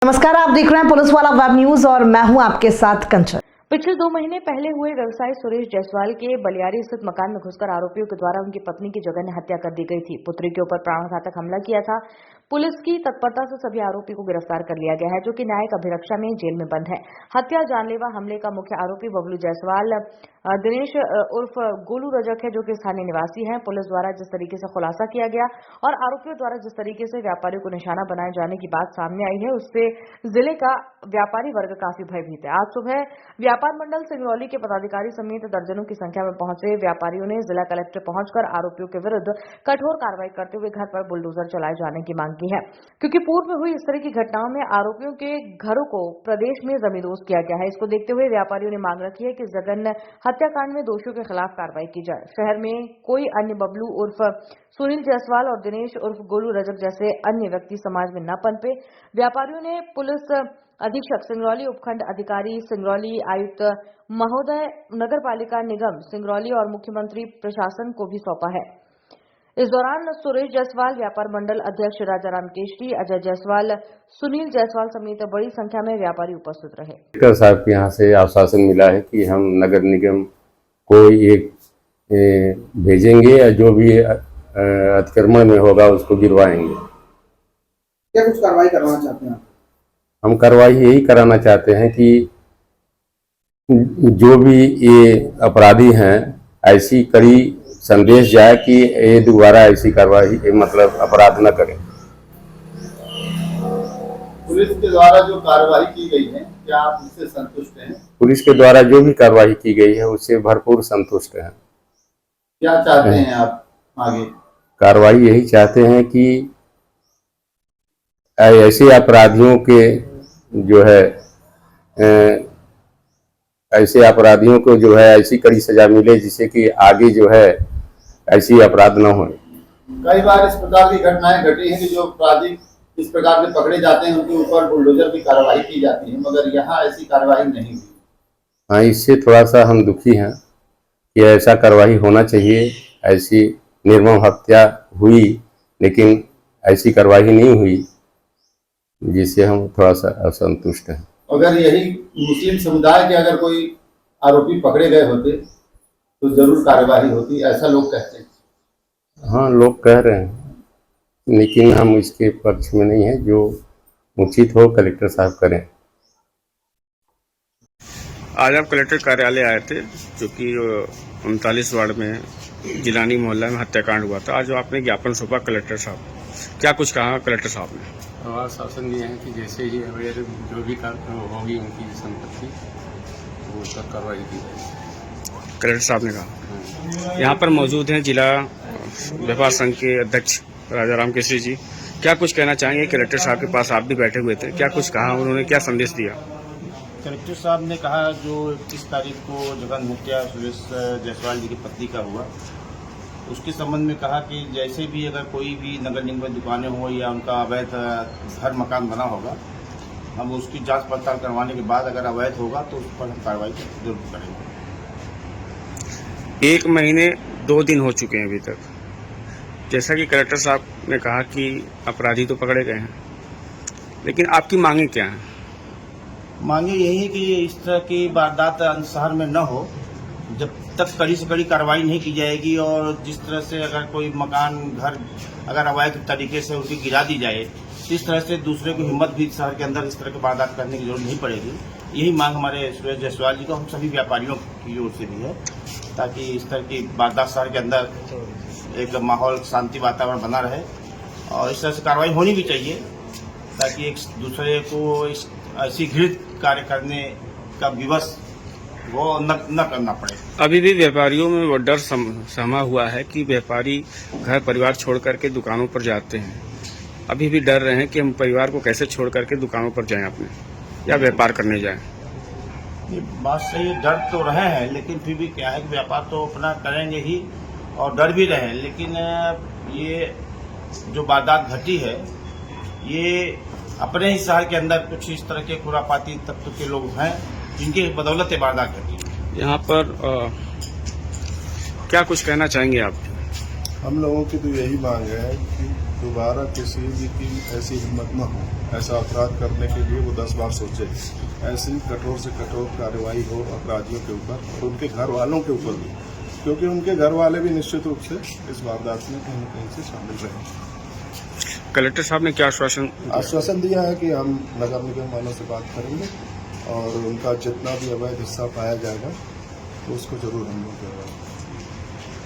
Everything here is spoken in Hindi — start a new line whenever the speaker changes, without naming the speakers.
नमस्कार, आप देख रहे हैं पुलिस वाला वेब न्यूज और मैं हूं आपके साथ कंचन।
पिछले 2 महीने पहले हुए व्यवसायी सुरेश जायसवाल के बलियारी स्थित मकान में घुसकर आरोपियों के द्वारा उनकी पत्नी की जघन्य हत्या कर दी गई थी। पुत्री के ऊपर प्राणघातक हमला किया था। पुलिस की तत्परता से सभी आरोपी को गिरफ्तार कर लिया गया है, जो कि न्यायिक अभिरक्षा में जेल में बंद है। हत्या जानलेवा हमले का मुख्य आरोपी बबलू जायसवाल दिनेश उर्फ गोलू रजक है, जो कि स्थानीय निवासी है। पुलिस द्वारा जिस तरीके से खुलासा किया गया और आरोपियों द्वारा जिस तरीके से व्यापारियों को निशाना बनाए जाने की बात सामने आई है, उससे जिले का व्यापारी वर्ग काफी भयभीत है। आज सुबह व्यापार मंडल सिंगरौली के पदाधिकारी समेत दर्जनों की संख्या में पहुंचे व्यापारियों ने जिला कलेक्टर पहुंचकर आरोपियों के विरुद्ध कठोर कार्रवाई करते हुए घर पर बुलडोजर चलाए जाने की मांग की है, क्योंकि पूर्व में हुई इस तरह की घटनाओं में आरोपियों के घरों को प्रदेश में जमींदोज किया गया है। इसको देखते हुए व्यापारियों ने मांग रखी है कि जघन्य हत्याकांड में दोषियों के खिलाफ कार्रवाई की जाए। शहर में कोई अन्य बबलू उर्फ सुनील जायसवाल और दिनेश उर्फ गोलू रजक जैसे अन्य व्यक्ति समाज में न पनपे। व्यापारियों ने पुलिस अधीक्षक सिंगरौली, उपखंड अधिकारी सिंगरौली, आयुक्त महोदय, नगर पालिका निगम सिंगरौली और मुख्यमंत्री प्रशासन को भी सौंपा है। इस दौरान सुरेश जायसवाल, व्यापार मंडल अध्यक्ष राजाराम केशरी, अजय जायसवाल, सुनील जायसवाल समेत बड़ी संख्या में व्यापारी उपस्थित रहे।
कलेक्टर साहब के यहाँ से आश्वासन मिला है कि हम नगर निगम को एक भेजेंगे या जो भी अतिक्रमण में होगा उसको गिरवाएंगे।
क्या कुछ कार्रवाई करवाना चाहते हैं आप?
हम कार्रवाई यही कराना चाहते हैं कि जो भी ये अपराधी हैं ऐसी कड़ी संदेश जाए कि ये दोबारा ऐसी कार्रवाई मतलब अपराध न करें।
पुलिस के द्वारा जो कार्रवाई की गई है, क्या आप उससे संतुष्ट हैं?
पुलिस के द्वारा जो भी कार्रवाई की गई है उससे भरपूर संतुष्ट हैं।
क्या चाहते हैं आप आगे?
कार्रवाई यही चाहते हैं कि ऐसे अपराधियों के जो है ऐसे अपराधियों को जो है ऐसी कड़ी सजा मिले जिससे कि आगे जो है ऐसी अपराध न हो।
कई बार इस प्रकार की घटनाएं घटी हैं कि जो अपराधी इस प्रकार से पकड़े जाते हैं उनके ऊपर बुलडोजर की कार्रवाई की जाती है, मगर यहाँ ऐसी कार्रवाई नहीं हुई।
हाँ, इससे थोड़ा सा हम दुखी हैं कि ऐसा कार्रवाई होना चाहिए। ऐसी निर्मम हत्या हुई लेकिन ऐसी कार्रवाई नहीं हुई, जिससे हम थोड़ा सा असंतुष्ट हैं।
अगर यही मुस्लिम समुदाय के अगर कोई आरोपी पकड़े गए होते तो जरूर कार्रवाई होती, ऐसा लोग कहते हैं।
हाँ, लोग कह रहे हैं, लेकिन हम इसके पक्ष में नहीं है। जो उचित हो कलेक्टर साहब करें।
आज आप कलेक्टर कार्यालय आए थे, जो कि 39 वार्ड में जिलानी मोहल्ला में हत्याकांड हुआ था। आज आपने ज्ञापन सौंपा कलेक्टर साहब, क्या कुछ कहा कलेक्टर साहब ने?
आश्वासन दिए हैं कि जैसे ही अवेयर जो भी होगी उनकी संपत्ति वो उस पर कार्रवाई की जाएगी।
कलेक्टर साहब ने कहा। यहाँ पर मौजूद हैं जिला व्यापार संघ के अध्यक्ष राजाराम केशरी जी। क्या कुछ कहना चाहेंगे? कलेक्टर साहब के पास आप भी बैठे हुए थे, क्या कुछ कहा उन्होंने, क्या संदेश दिया?
कलेक्टर साहब ने कहा जो 21 तारीख को जघन्य हत्या सुरेश जायसवाल जी की पत्नी का हुआ, उसके संबंध में कहा कि जैसे भी अगर कोई भी नगर निगम में दुकानें हो या उनका अवैध घर मकान बना होगा, हम उसकी जांच पड़ताल करवाने के बाद अगर अवैध होगा तो उस पर हम कार्रवाई जरूर करेंगे।
1 महीने 2 दिन हो चुके हैं अभी तक। जैसा कि कलेक्टर साहब ने कहा कि अपराधी तो पकड़े गए हैं, लेकिन आपकी मांगे क्या हैं?
मांगे यही है कि इस तरह की वारदात शहर में न हो, जब तक कड़ी से कड़ी कार्रवाई नहीं की जाएगी। और जिस तरह से अगर कोई मकान घर अगर अवैध तरीके से उसकी गिरा दी जाए, इस तरह से दूसरे को हिम्मत भी शहर के अंदर इस तरह की वारदात करने की जरूरत नहीं पड़ेगी। यही मांग हमारे सुरेश जायसवाल जी को, हम सभी व्यापारियों की ओर से भी है, ताकि इस तरह की वारदात शहर के अंदर एक माहौल शांति वातावरण बना रहे। और इस तरह से कार्रवाई होनी भी चाहिए, ताकि एक दूसरे को इस ऐसी घृणित कार्य करने का विवश वो न करना पड़े।
अभी भी व्यापारियों में वो डर समा हुआ है कि व्यापारी घर परिवार छोड़ करके दुकानों पर जाते हैं। अभी भी डर रहे हैं कि हम परिवार को कैसे छोड़ करके दुकानों पर जाएं अपने, या व्यापार करने जाएं।
ये बात सही है, डर तो रहे हैं, लेकिन फिर भी क्या है कि व्यापार तो अपना करेंगे ही और डर भी रहे। लेकिन ये जो वारदात घटी है, ये अपने ही शहर के अंदर कुछ इस तरह के खुरापाती तत्व के लोग हैं जिनके बदौलत वारदात घटी।
यहाँ पर क्या कुछ कहना चाहेंगे आप?
हम लोगों की तो यही मांग है कि दोबारा किसी भी की ऐसी हिम्मत न हो, ऐसा अपराध करने के लिए वो 10 बार सोचे। ऐसी कठोर से कठोर कार्रवाई हो अपराधियों के ऊपर और उनके घर वालों के ऊपर भी, क्योंकि उनके घर वाले भी निश्चित रूप से इस वारदात में कहीं न कहीं से शामिल रहे।
कलेक्टर साहब ने क्या
आश्वासन दिया है कि हम नगर निगम वालों से बात करेंगे और उनका जितना भी अवैध हिस्सा पाया जाएगा तो उसको जरूर हम लोग करवाएंगे।